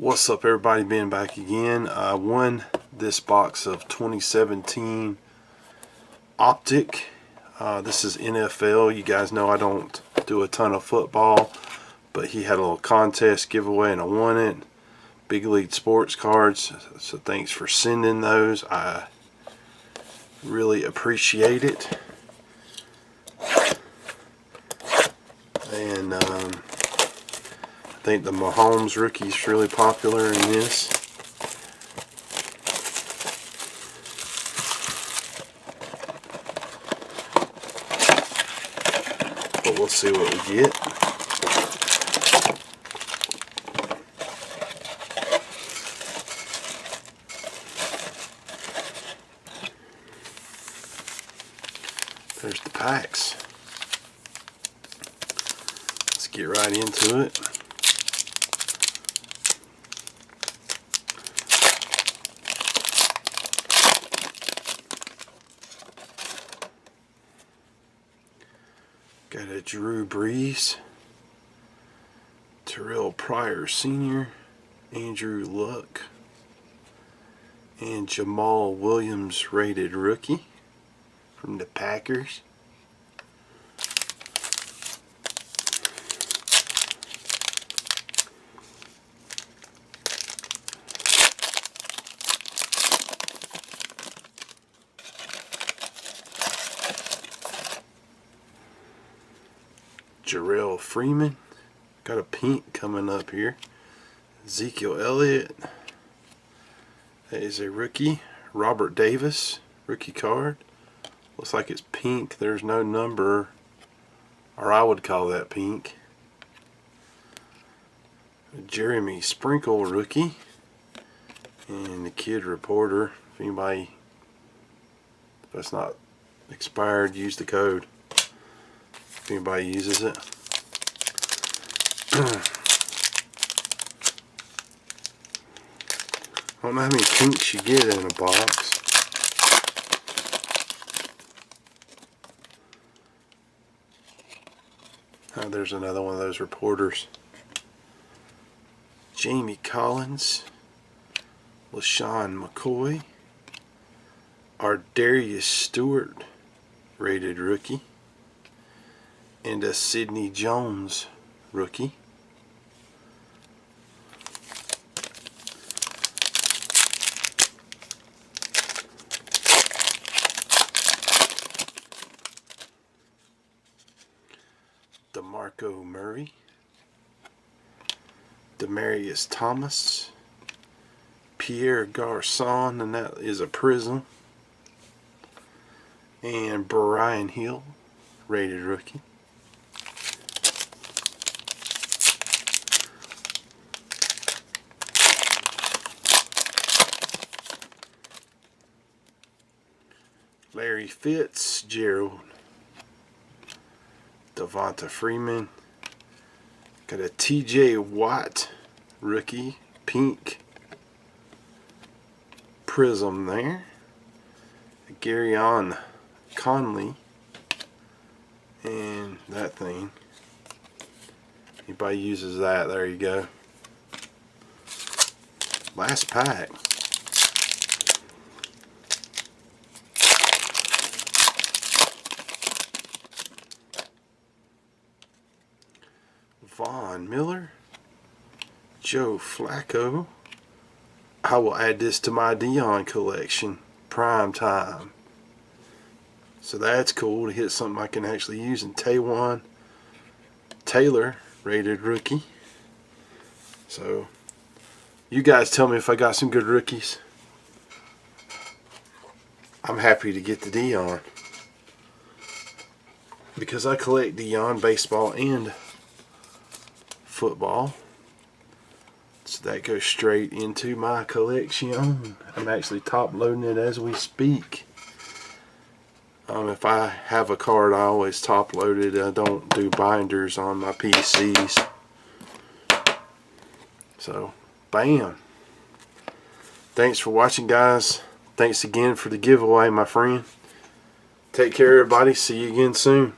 What's up, everybody? Ben back again. I won this box of 2017 Optic. This is NFL. You guys know I don't do a ton of football, but he had a little contest giveaway and I won it. Big League Sports cards. So thanks for sending those. I really appreciate it. And I think the Mahomes rookie is really popular in this. But we'll see what we get. There's the packs. Let's get right into it. Got a Drew Brees, Terrell Pryor Sr., Andrew Luck, and Jamal Williams rated rookie from the Packers. Jarrell Freeman, got a pink coming up here. Ezekiel Elliott, that is a rookie. Robert Davis, rookie card. Looks like it's pink. There's no number, or I would call that pink. Jeremy Sprinkle, rookie. And the Kid Reporter. If anybody, if that's not expired, use the code. If anybody uses it. I don't know how many pinks you get in a box. Oh, there's another one of those reporters. Jamie Collins, LaShawn McCoy, Ardarius Stewart, rated rookie, and a Sidney Jones rookie. DeMarco Murray, Demarius Thomas, Pierre Garçon, and that is a prism, and Brian Hill, rated rookie. Larry Fitzgerald, Devonta Freeman, got a TJ Watt rookie, pink prism there. Garyon Conley, and that thing. Anybody uses that, there you go. Last pack. Von Miller, Joe Flacco. I will add this to my Dion collection. Prime time. So that's cool to hit something I can actually use. And Taywan Taylor, rated rookie. So you guys tell me if I got some good rookies. I'm happy to get the Dion, because I collect Dion baseball and football, so that goes straight into my collection. I'm actually top loading it as we speak. If I have a card, I always top load it. I don't do binders on my PCs. So bam, thanks for watching, guys. Thanks again for the giveaway, my friend. Take care, everybody. See you again soon.